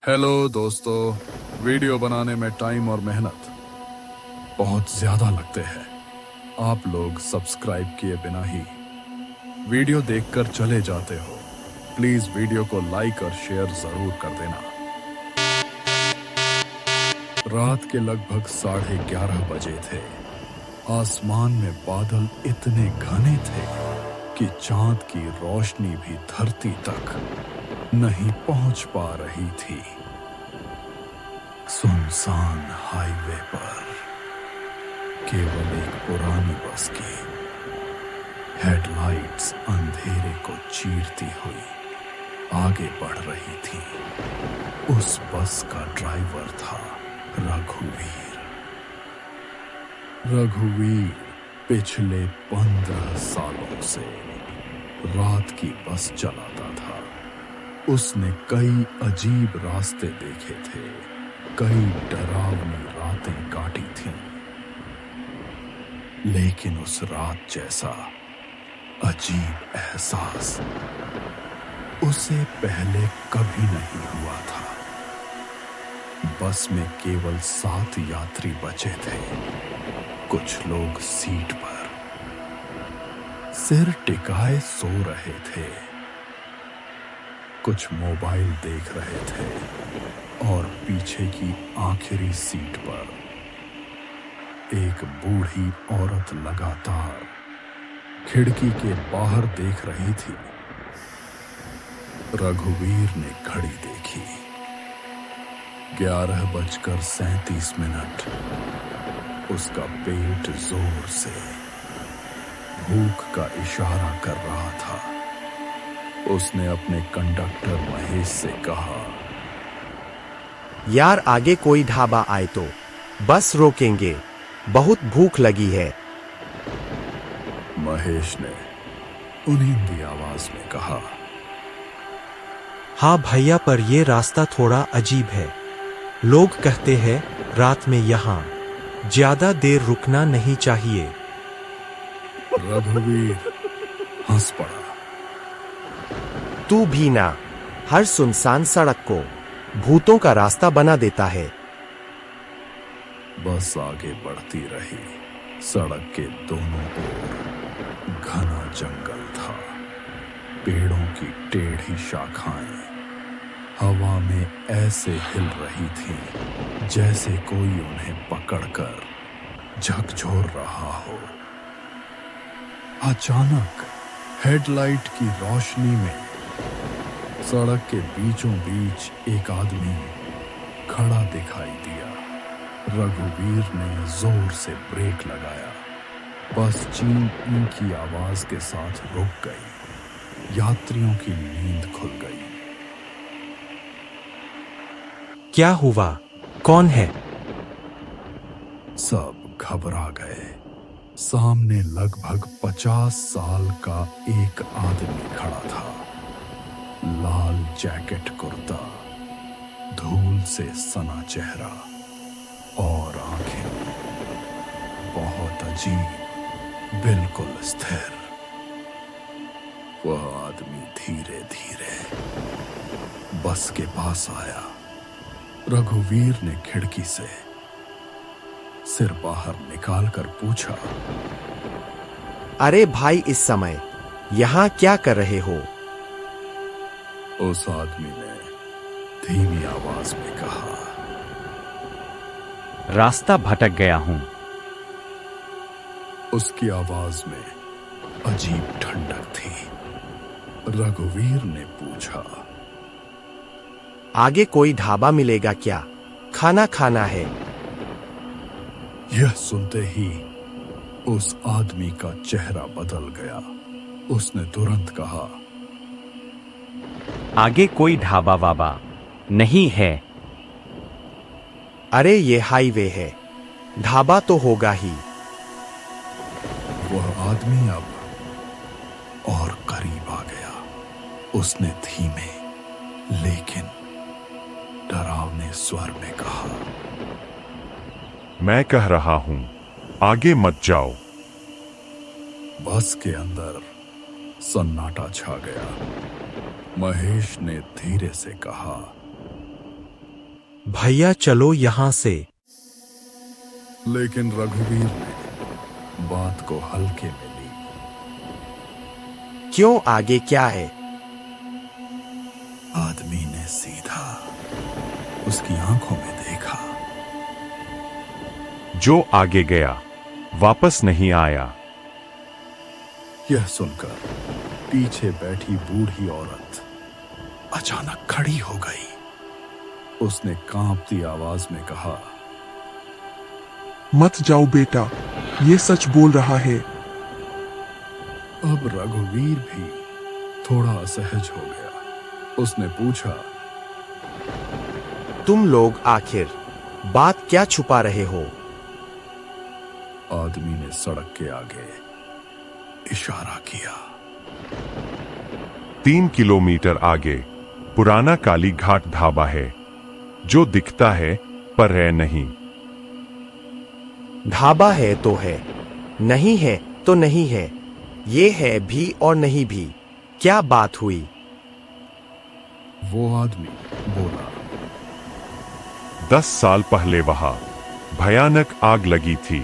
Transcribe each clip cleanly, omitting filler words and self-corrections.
Hello दोस्तों। Video बनाने में टाइम और मेहनत बहुत ज्यादा लगते हैं। आप लोग सब्सक्राइब किए बिना ही वीडियो देखकर चले जाते हो। प्लीज वीडियो को लाइक और शेयर जरूर कर देना। रात के लगभग 11:30 बजे थे। आसमान में बादल इतने घने थे कि चांद की रोशनी भी धरती तक नहीं पहुंच पा रही थी। सुनसान हाईवे पर केवल एक पुरानी बस की हेडलाइट्स अंधेरे को चीरती हुई आगे बढ़ रही थी। उस बस का ड्राइवर था रघुवीर। रघुवीर पिछले 15 सालों से रात की बस चलाता था। उसने कई अजीब रास्ते देखे थे, कई डरावनी रातें काटी थीं, लेकिन उस रात जैसा अजीब एहसास उसे पहले कभी नहीं हुआ था। बस में केवल 7 यात्री बचे थे। कुछ लोग सीट पर सिर टिकाए सो रहे थे, कुछ मोबाइल देख रहे थे और पीछे की आखिरी सीट पर एक बूढ़ी औरत लगातार खिड़की के बाहर देख रही थी। रघुवीर ने घड़ी देखी। 11:37। उसका पेट जोर से भूख का इशारा कर रहा था। उसने अपने कंडक्टर महेश से कहा, यार आगे कोई ढाबा आए तो बस रोकेंगे, बहुत भूख लगी है। महेश ने उन्नींदी आवाज में कहा, हाँ भैया, पर ये रास्ता थोड़ा अजीब है। लोग कहते हैं रात में यहाँ ज्यादा देर रुकना नहीं चाहिए। रघुवीर हंस पड़ा। तू भी ना, हर सुनसान सड़क को भूतों का रास्ता बना देता है। बस आगे बढ़ती रही। सड़क के दोनों ओर घना जंगल था। पेड़ों की टेढ़ी शाखाएं हवा में ऐसे हिल रही थी जैसे कोई उन्हें पकड़कर झकझोर रहा हो। अचानक हेडलाइट की रोशनी में सड़क के बीचों बीच एक आदमी खड़ा दिखाई दिया। रघुवीर ने जोर से ब्रेक लगाया। बस चीं चीं की आवाज के साथ रुक गई। यात्रियों की नींद खुल गई। क्या हुआ? कौन है? सब घबरा गए। सामने लगभग 50 साल का एक आदमी खड़ा था। लाल जैकेट कुर्ता, धूल से सना चेहरा और आंखें बहुत अजीब, बिल्कुल स्थिर। वह आदमी धीरे धीरे बस के पास आया। रघुवीर ने खिड़की से सिर बाहर निकालकर पूछा, अरे भाई, इस समय यहाँ क्या कर रहे हो? उस आदमी ने धीमी आवाज में कहा, रास्ता भटक गया हूं। उसकी आवाज में अजीब ठंडक थी। रघुवीर ने पूछा, आगे कोई ढाबा मिलेगा क्या? खाना खाना है। यह सुनते ही उस आदमी का चेहरा बदल गया। उसने तुरंत कहा, आगे कोई ढाबा वाबा नहीं है। अरे ये हाईवे है, ढाबा तो होगा ही। वह आदमी अब और करीब आ गया। उसने धीमे लेकिन डरावने स्वर में कहा, मैं कह रहा हूं, आगे मत जाओ। बस के अंदर सन्नाटा छा गया। महेश ने धीरे से कहा, भैया चलो यहां से। लेकिन रघुवीर ने बात को हल्के में ली। क्यों, आगे क्या है? आदमी ने सीधा उसकी आंखों में देखा। जो आगे गया वापस नहीं आया। यह सुनकर पीछे बैठी बूढ़ी औरत अचानक खड़ी हो गई। उसने कांपती आवाज में कहा, मत जाओ बेटा, ये सच बोल रहा है। अब रघुवीर भी थोड़ा असहज हो गया। उसने पूछा, तुम लोग आखिर बात क्या छुपा रहे हो? आदमी ने सड़क के आगे इशारा किया। 3 किलोमीटर आगे पुराना काली घाट ढाबा है, जो दिखता है पर है नहीं। ढाबा है तो है, नहीं है तो नहीं है। ये है भी और नहीं भी। क्या बात हुई? वो आदमी बोला, 10 साल पहले वहां भयानक आग लगी थी।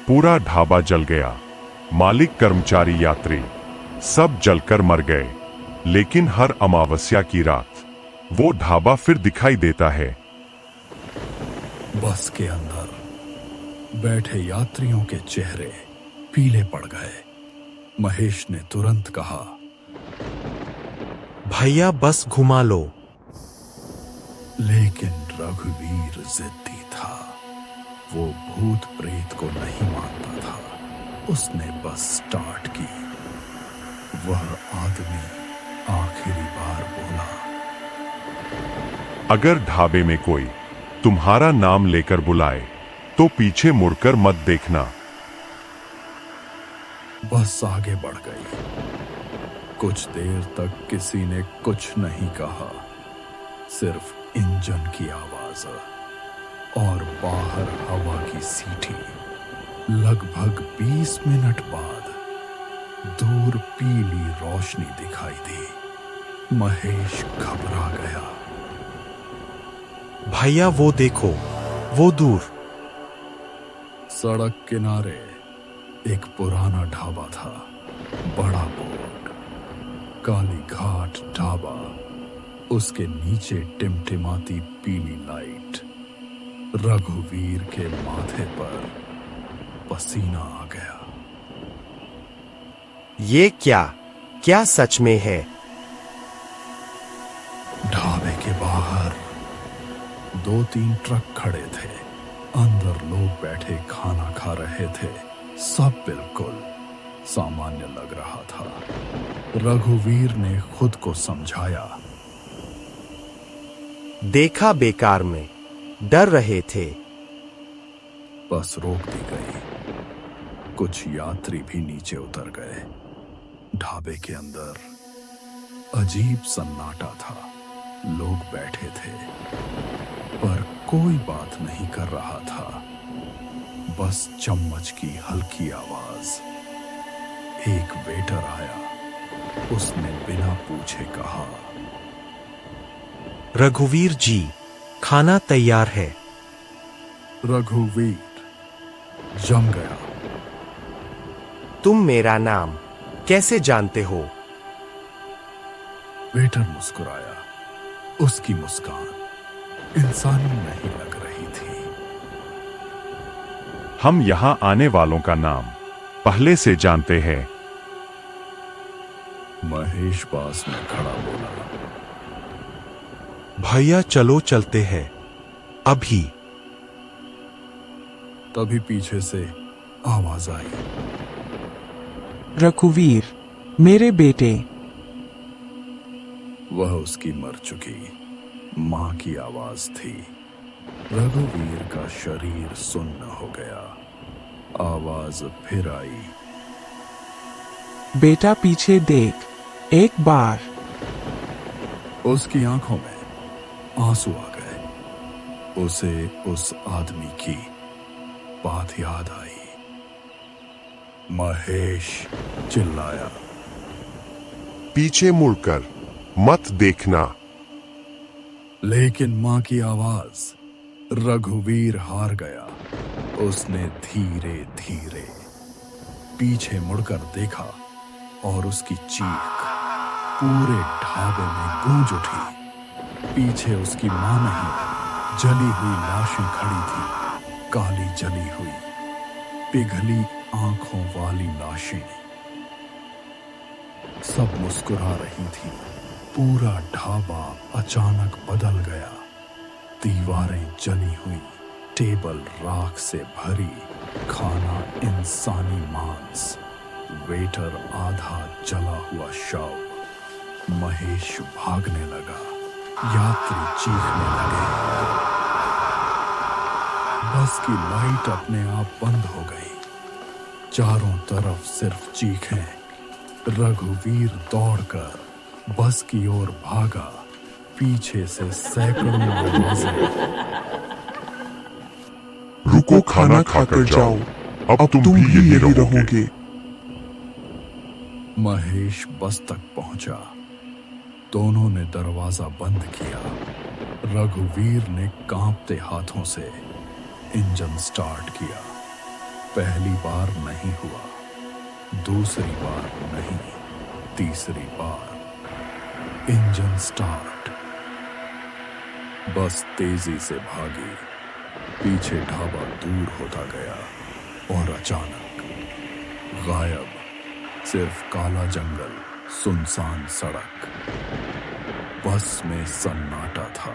पूरा ढाबा जल गया। मालिक, कर्मचारी, यात्री सब जलकर मर गए। लेकिन हर अमावस्या की रात वो ढाबा फिर दिखाई देता है। बस के अंदर बैठे यात्रियों के चेहरे पीले पड़ गए। महेश ने तुरंत कहा, भैया बस घुमा लो। लेकिन रघुवीर जिद्दी था। वो भूत प्रेत को नहीं मानता था। उसने बस स्टार्ट की। वह आदमी आखिरी बार बोला, अगर ढाबे में कोई तुम्हारा नाम लेकर बुलाए तो पीछे मुड़कर मत देखना। बस आगे बढ़ गई। कुछ देर तक किसी ने कुछ नहीं कहा, सिर्फ इंजन की आवाज और बाहर हवा की सीटी। लगभग 20 मिनट बाद दूर पीली रोशनी दिखाई दी। महेश घबरा गया। भैया वो देखो, वो दूर। सड़क किनारे एक पुराना ढाबा था। बड़ा बोर्ड, काली घाट ढाबा, उसके नीचे टिमटिमाती पीली लाइट। रघुवीर के माथे पर पसीना आ गया। ये क्या सच में है? ढाबे के बाहर 2-3 ट्रक खड़े थे। अंदर लोग बैठे खाना खा रहे थे। सब बिल्कुल सामान्य लग रहा था। रघुवीर ने खुद को समझाया, देखा, बेकार में डर रहे थे। बस रोक दी गई। कुछ यात्री भी नीचे उतर गए। ढाबे के अंदर अजीब सन्नाटा था। लोग बैठे थे पर कोई बात नहीं कर रहा था। बस चम्मच की हल्की आवाज। एक वेटर आया। उसने बिना पूछे कहा, रघुवीर जी, खाना तैयार है। रघुवीर जम गया। तुम मेरा नाम कैसे जानते हो? वेटर मुस्कुराया। उसकी मुस्कान इंसानी नहीं लग रही थी। हम यहां आने वालों का नाम पहले से जानते हैं। महेश पास में खड़ा बोला, भैया चलो चलते हैं अभी। तभी पीछे से आवाज आई, रघुवीर, मेरे बेटे। वह उसकी मर चुकी मां की आवाज थी। रघुवीर का शरीर सुन्न हो गया। आवाज फिर आई, बेटा पीछे देख, एक बार। उसकी आंखों में आंसू आ गए। उसे उस आदमी की बात याद आई। महेश चिल्लाया, पीछे मुड़कर मत देखना। लेकिन मां की आवाज रघुवीर हार गया। उसने धीरे धीरे पीछे मुड़कर देखा और उसकी चीख पूरे ढाबे में गूंज उठी। पीछे उसकी मां नहीं, जली हुई लाशें खड़ी थी, काली जली हुई, पिघली आंखों वाली लाशें। सब मुस्कुरा रही थी। पूरा ढाबा अचानक बदल गया। दीवारें जली हुई, टेबल राख से भरी, खाना इंसानी मांस, वेटर आधा जला हुआ शव। महेश भागने लगा, यात्री चीखने लगे। बस की लाइट अपने आप बंद हो गई। चारों तरफ सिर्फ चीखें। रघुवीर दौड़कर बस की ओर भागा। पीछे से सैकड़ों आवाजें। रुको, खाना खाकर जाओ, अब तुम भी यही रहोगे। महेश बस तक पहुंचा। दोनों ने दरवाजा बंद किया। रघुवीर ने कांपते हाथों से इंजन स्टार्ट किया। पहली बार नहीं हुआ, दूसरी बार नहीं, तीसरी बार। Engine start. बस तेजी से भागी। पीछे ढाबा दूर होता गया और अचानक गायब। सिर्फ काला जंगल, सुनसान सड़क। बस में सन्नाटा था।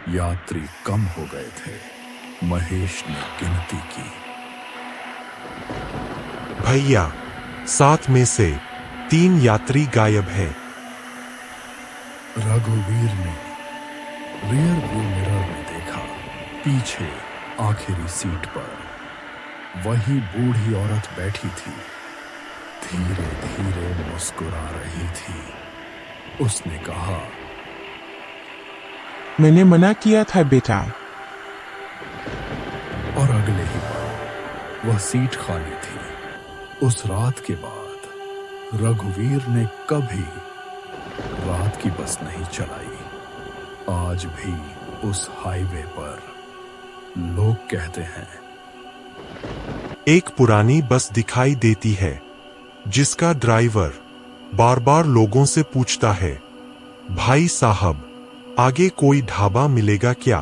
यात्री कम हो गए थे। महेश ने गिनती की। भैया, 7 में से 3 यात्री गायब है। रघुवीर ने रियर व्यू मिरर में देखा। पीछे आखिरी सीट पर वही बूढ़ी औरत बैठी थी। धीरे धीरे मुस्कुरा रही थी। उसने कहा, मैंने मना किया था बेटा। और अगले ही पल वह सीट खाली थी। उस रात के बाद रघुवीर ने कभी रात की बस नहीं चलाई। आज भी उस हाईवे पर लोग कहते हैं, एक पुरानी बस दिखाई देती है जिसका ड्राइवर बार बार लोगों से पूछता है, भाई साहब, आगे कोई ढाबा मिलेगा क्या?